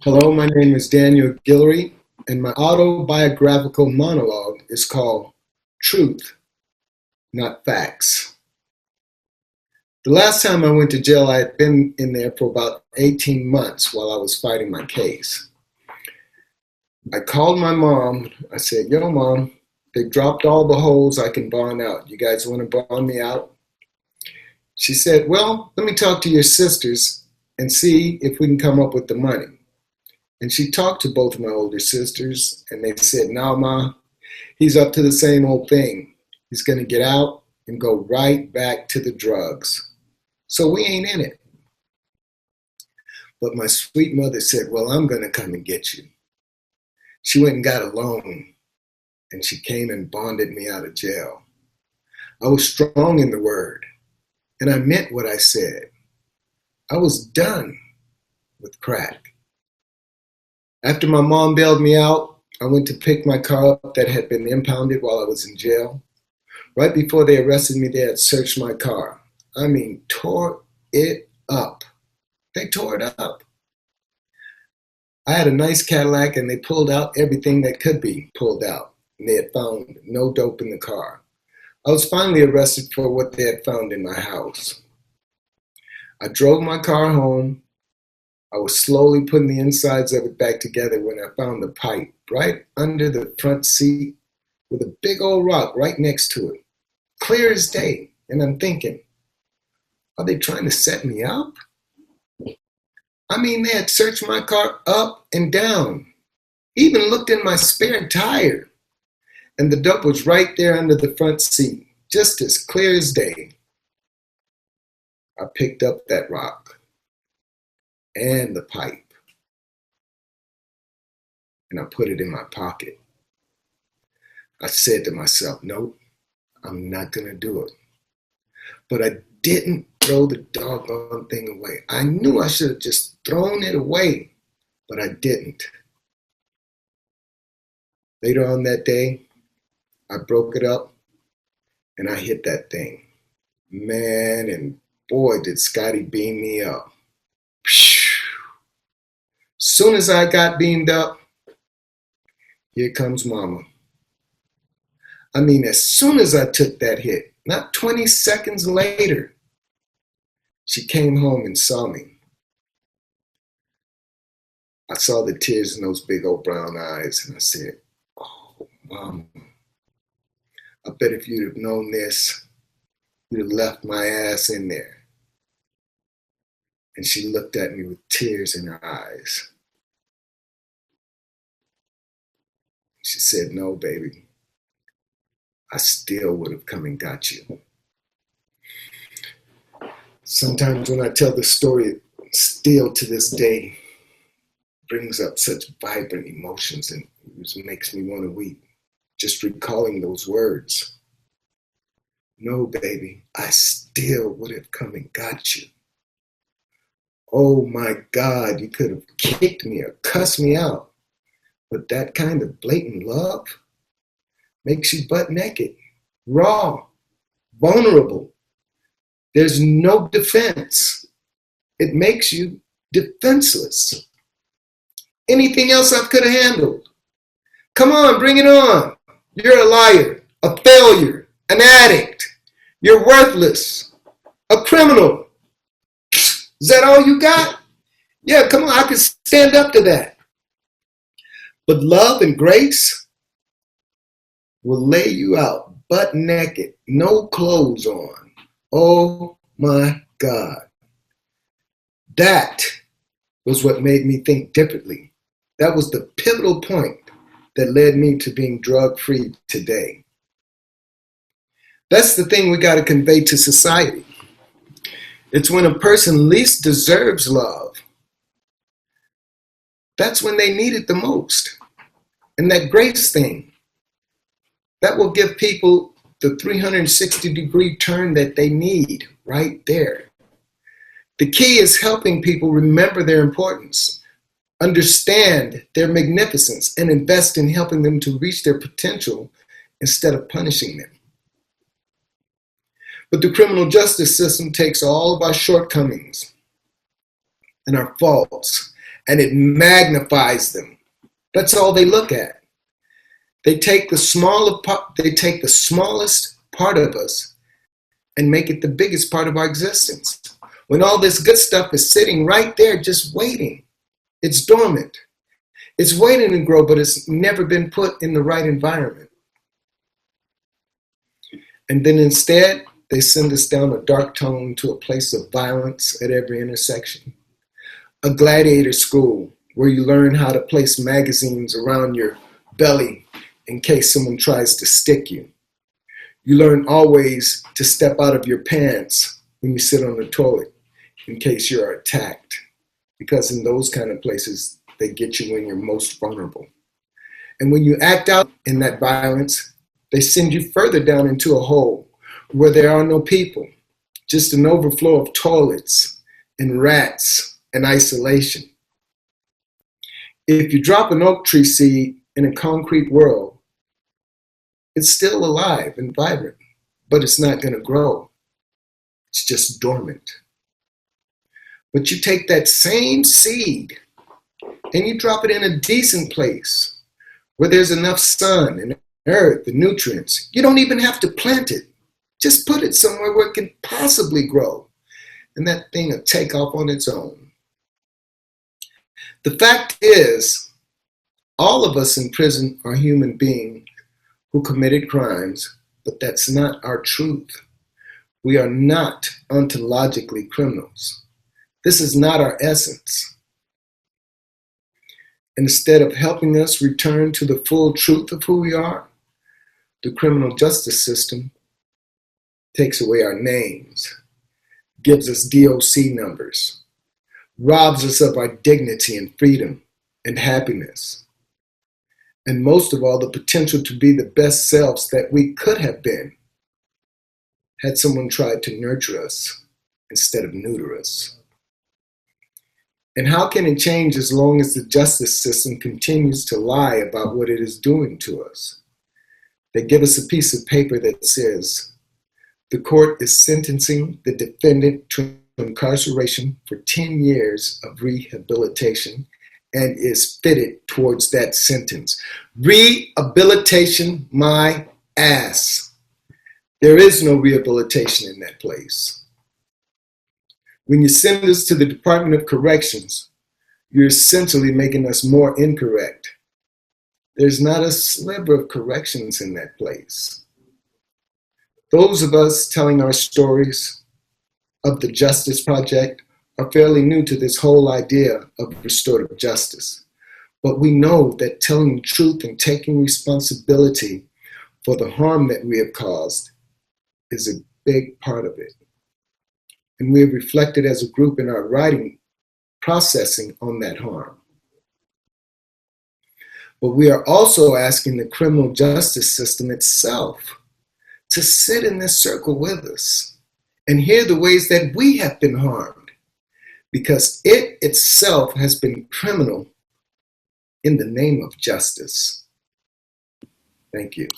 Hello, my name is Daniel Guillory, and my autobiographical monologue is called Truth, Not Facts. The last time I went to jail, I had been in there for about 18 months while I was fighting my case. I called my mom. I said, "Yo, Mom, they dropped all the holes I can bond out. You guys want to bond me out?" She said, "Well, let me talk to your sisters and see if we can come up with the money." And she talked to both of my older sisters, and they said, "No, Ma, he's up to the same old thing. He's going to get out and go right back to the drugs. So we ain't in it." But my sweet mother said, "Well, I'm going to come and get you." She went and got a loan, and she came and bonded me out of jail. I was strong in the word, and I meant what I said. I was done with crack. After my mom bailed me out, I went to pick my car up that had been impounded while I was in jail. Right before they arrested me, they had searched my car. I mean, tore it up. They tore it up. I had a nice Cadillac, and they pulled out everything that could be pulled out. And they had found no dope in the car. I was finally arrested for what they had found in my house. I drove my car home. I was slowly putting the insides of it back together when I found the pipe right under the front seat with a big old rock right next to it, clear as day. And I'm thinking, are they trying to set me up? I mean, they had searched my car up and down, even looked in my spare tire, and the dope was right there under the front seat, just as clear as day. I picked up that rock and the pipe, and I put it in my pocket. I said to myself, nope, I'm not going to do it. But I didn't throw the doggone thing away. I knew I should have just thrown it away, but I didn't. Later on that day, I broke it up and I hit that thing. Man, and boy, did Scotty beam me up. Soon as I got beamed up, here comes Mama. I mean, as soon as I took that hit, not 20 seconds later, she came home and saw me. I saw the tears in those big old brown eyes, and I said, "Oh, Mom, I bet if you'd have known this, you'd have left my ass in there." And she looked at me with tears in her eyes. She said, "No, baby, I still would have come and got you." Sometimes when I tell the story, it still to this day brings up such vibrant emotions, and it just makes me want to weep, just recalling those words. No, baby, I still would have come and got you. Oh my God, you could have kicked me or cussed me out, but that kind of blatant love makes you butt naked, raw, vulnerable. There's no defense. It makes you defenseless. Anything else I could have handled. Come on, bring it on. You're a liar, a failure, an addict. You're worthless, a criminal. Is that all you got? Yeah, come on, I can stand up to that. But love and grace will lay you out butt naked, no clothes on. Oh my God. That was what made me think differently. That was the pivotal point that led me to being drug-free today. That's the thing we got to convey to society. It's when a person least deserves love. That's when they need it the most. And that grace thing, that will give people the 360-degree turn that they need right there. The key is helping people remember their importance, understand their magnificence, and invest in helping them to reach their potential instead of punishing them. But the criminal justice system takes all of our shortcomings and our faults and it magnifies them. That's all they look at. They take the smallest part of us and make it the biggest part of our existence. When all this good stuff is sitting right there just waiting. It's dormant. It's waiting to grow, but it's never been put in the right environment. And then instead, they send us down a dark tunnel to a place of violence at every intersection. A gladiator school where you learn how to place magazines around your belly in case someone tries to stick you. You learn always to step out of your pants when you sit on the toilet in case you're attacked, because in those kind of places, they get you when you're most vulnerable. And when you act out in that violence, they send you further down into a hole where there are no people, just an overflow of toilets and rats and isolation. If you drop an oak tree seed in a concrete world, it's still alive and vibrant, but it's not going to grow. It's just dormant. But you take that same seed and you drop it in a decent place where there's enough sun and earth and nutrients. You don't even have to plant it. Just put it somewhere where it can possibly grow, and that thing will take off on its own. The fact is, all of us in prison are human beings who committed crimes, but that's not our truth. We are not ontologically criminals. This is not our essence. Instead of helping us return to the full truth of who we are, the criminal justice system takes away our names, gives us DOC numbers, robs us of our dignity and freedom and happiness, and most of all, the potential to be the best selves that we could have been had someone tried to nurture us instead of neuter us. And how can it change as long as the justice system continues to lie about what it is doing to us? They give us a piece of paper that says, the court is sentencing the defendant to incarceration for 10 years of rehabilitation and is fitted towards that sentence. Rehabilitation, my ass. There is no rehabilitation in that place. When you send us to the Department of Corrections, you're essentially making us more incorrect. There's not a sliver of corrections in that place. Those of us telling our stories of the Justice Project are fairly new to this whole idea of restorative justice. But we know that telling the truth and taking responsibility for the harm that we have caused is a big part of it. And we have reflected as a group in our writing, processing on that harm. But we are also asking the criminal justice system itself to sit in this circle with us and hear the ways that we have been harmed, because it itself has been criminal in the name of justice. Thank you.